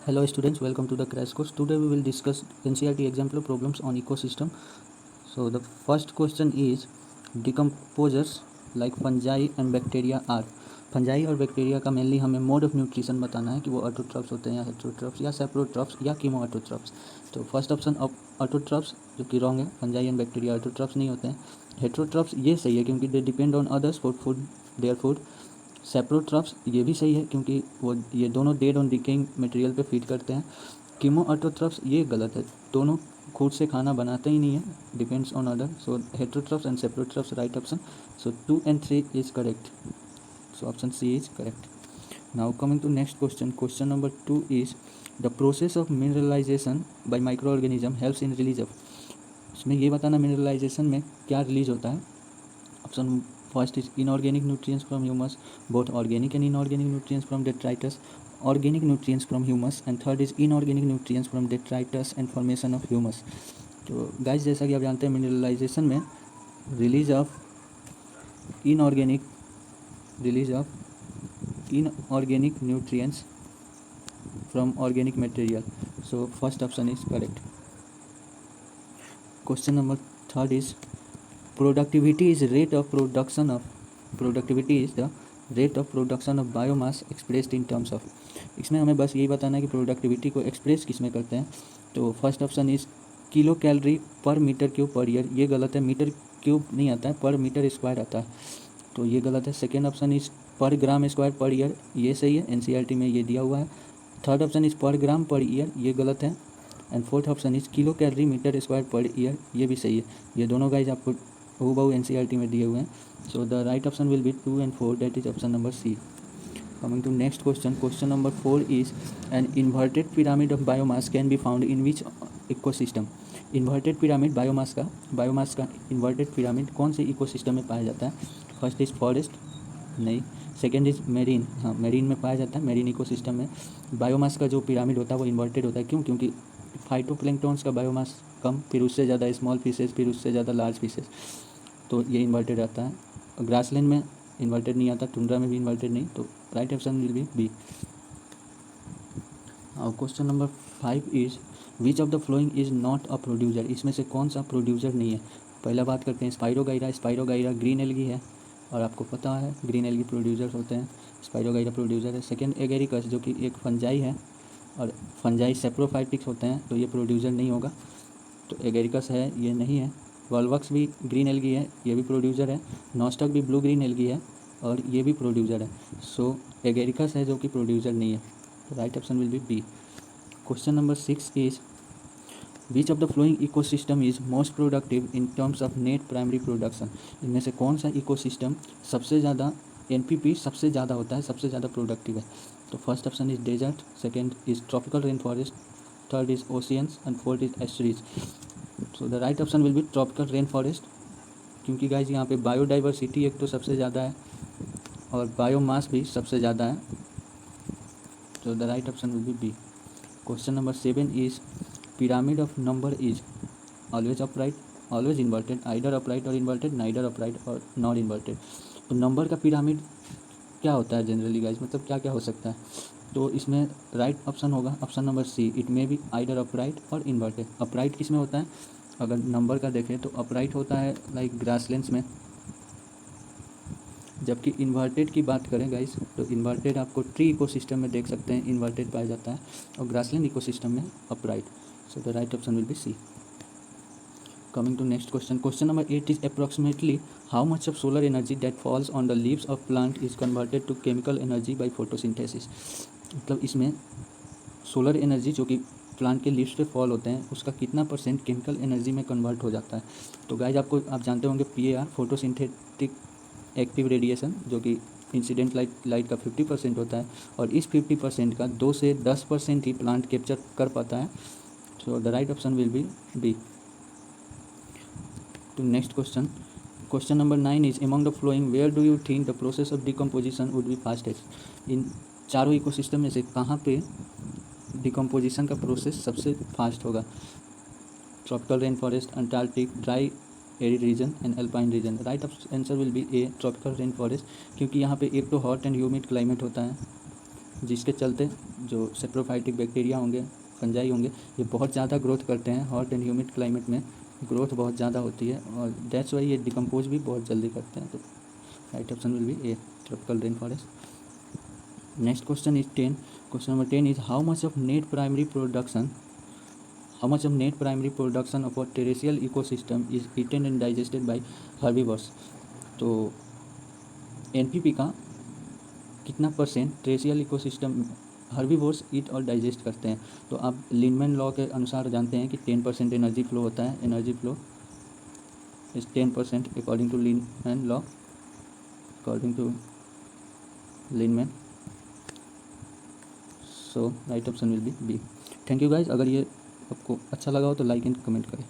Hello students, welcome to the crash course. Today we will discuss NCERT example problems on ecosystem. So the first question is decomposers like fungi and bacteria are. Fungi और bacteria का mainly हमें mode of nutrition बताना है कि वो autotrophs होते हैं या हेट्रोट्रॉप्स या सेप्रोट्रॉप्स या कीमोऑटोट्रॉप्स। तो फर्स्ट ऑप्शन ऑटोट्रॉप्स जो कि रॉन्ग है, फंजाई एंड बैक्टीरिया ऑटोट्रॉप्स नहीं होते हैं। हेट्रोट्रॉप्स ये सही है क्योंकि they depend on others for food their food. Saprotrophs ये भी सही है क्योंकि वो ये दोनों डेड ऑन डिकेइंग मटेरियल पे फीड करते हैं। कीमोऑटोट्रॉप्स ये गलत है, दोनों खुद से खाना बनाते ही नहीं है, depends on other. So heterotrophs and saprotrophs right option. So 2 and 3 is correct. So option C is correct. Now coming to next question. Question number 2 is the process of mineralization by microorganism helps in release of. इसमें ये बताना mineralisation में क्या release होता है। Option first is inorganic nutrients from humus, both organic and inorganic nutrients from detritus, organic nutrients from humus, and third is inorganic nutrients from detritus and formation of humus. तो guys जैसा कि आप जानते हैं mineralisation में release of inorganic nutrients from organic material. So first option is correct. Question number third is productivity is the rate of production of biomass expressed in terms of. इसमें हमें बस यही बताना है कि प्रोडक्टिविटी को एक्सप्रेस किस में करते हैं। तो first option is kilo calorie पर मीटर क्यूब पर ईयर, ये गलत है, मीटर क्यूब नहीं आता है, पर मीटर स्क्वायर आता है, तो ये गलत है। सेकेंड ऑप्शन इज पर ग्राम स्क्वायर पर ईयर, ये सही है, एनसीईआरटी में ये दिया हुआ है। थर्ड ऑप्शन इज पर ग्राम पर ईयर, ये गलत है। And fourth option is kilo calorie metre square per year, ये भी सही है। ये दोनों गाइज आपको हूबहू एनसीईआरटी में दिए हुए हैं। So the right option will be 2 and 4, that is option number C. Coming to next question. Question number 4 is an inverted pyramid of biomass can be found in which ecosystem? Inverted pyramid biomass का inverted pyramid कौन से ecosystem में पाया जाता है? First is forest, नहीं। Second is marine, हाँ marine में पाया जाता है, मेरीन इकोसिस्टम में। बायोमास का जो पिरामिड होता है वो इन्वर्टेड होता है, क्यों? क्योंकि फाइटोप्लैंक्टन्स का बायोमास कम, फिर उससे ज़्यादा स्मॉल फिशेस, फिर उससे ज़्यादा लार्ज फिशेस, तो ये इन्वर्टेड आता है। ग्रासलैंड में इन्वर्टेड नहीं आता, टुंड्रा में भी इन्वर्टेड नहीं, तो right option will be B. Question number 5 is which of the following is not a producer? इसमें से कौन सा प्रोड्यूसर नहीं है? पहला बात करते हैं स्पाइरोगाइरा ग्रीन एल्गी है, और आपको पता है ग्रीन एल्गी प्रोड्यूसर होते हैं, स्पाइरोगाइरा प्रोड्यूसर है। सेकेंड एगेरिकस जो कि एक फंजाई है, और फंजाई सेप्रोफाइटिक्स होते हैं, तो ये प्रोड्यूसर नहीं होगा, तो एगेरिकस है, ये नहीं है। वॉल्वक्स भी ग्रीन एल्गी है, ये भी प्रोड्यूसर है। नॉस्टक भी ब्लू ग्रीन एल्गी है, और ये भी प्रोड्यूसर है। सो एगेरिकस है जो कि प्रोड्यूसर नहीं है, right option will be B. Question number 6 is which of the following ecosystem is most productive in terms of net primary production? इनमें से कौन सा इकोसिस्टम सबसे ज़्यादा एनपीपी सबसे ज़्यादा होता है, सबसे ज़्यादा प्रोडक्टिव है? तो first option is desert, second is tropical rain forest, third is oceans, and fourth is estuaries. So the right option will be tropical rain forest, क्योंकि गाइज यहाँ पे बायोडाइवर्सिटी एक तो सबसे ज़्यादा है और बायोमास भी सबसे ज़्यादा है, तो the right option will be B. Question number 7 is pyramid of number is always upright, always inverted, either upright or inverted, neither upright or not inverted। तो नंबर का पिरामिड क्या होता है जनरली गाइज, मतलब क्या क्या हो सकता है? तो इसमें राइट ऑप्शन होगा option number C, it may be either upright और इन्वर्टेड। अपराइट किस में होता है? अगर नंबर का देखें तो अपराइट होता है लाइक ग्रासलैंड्स में, जबकि इन्वर्टेड की बात करें गाइस तो इन्वर्टेड आपको ट्री इकोसिस्टम में देख सकते हैं, इन्वर्टेड पाया जाता है, और ग्रासलैंड इकोसिस्टम में upright. So the right option will be C. Coming to next question. Question number 8 is approximately how much of solar energy that falls on the leaves of plant is converted to chemical energy by photosynthesis? मतलब इसमें solar energy जो कि plant के leaves पे fall होते हैं उसका कितना परसेंट केमिकल एनर्जी में कन्वर्ट हो जाता है? तो गाइज आप जानते होंगे PAR, फोटोसिंथेटिक एक्टिव रेडिएशन, जो कि इंसिडेंट लाइट का 50% होता है, और इस 50% का 2 से 10% ही प्लांट कैप्चर कर पाता है। So the right option will be B. To next question. Question number 9 is among the following where do you think the process of decomposition would be fastest? इन चारों इकोसिस्टम में से कहाँ पे डिकम्पोजिशन का process सबसे फास्ट होगा? Tropical rain forest, Antarctic, dry arid region and alpine region. Right answer will be A, tropical rain forest, क्योंकि यहाँ पे एक तो हॉट एंड ह्यूमिड क्लाइमेट होता है, जिसके चलते जो सेप्रोफाइटिक बैक्टीरिया होंगे, फंजाई होंगे, ये बहुत ज़्यादा ग्रोथ करते हैं। हॉट एंड ह्यूमिड क्लाइमेट में ग्रोथ बहुत ज़्यादा होती है और दैट्स वाई ये डिकम्पोज भी बहुत जल्दी करते हैं। तो right option will be A, tropical rain forest. Next question is 10। Question number 10 is how much of net primary production of a terrestrial ecosystem is eaten and digested by herbivores। तो NPP का कितना percent terrestrial ecosystem herbivores ईट और digest करते हैं। तो आप Lindeman law के अनुसार जानते हैं कि 10% एनर्जी फ्लो होता है। Energy flow is 10% according to Lindeman law, according to Lindeman. So right option will be B. Thank you guys. अगर ये आपको अच्छा लगा हो तो लाइक एंड कमेंट करें।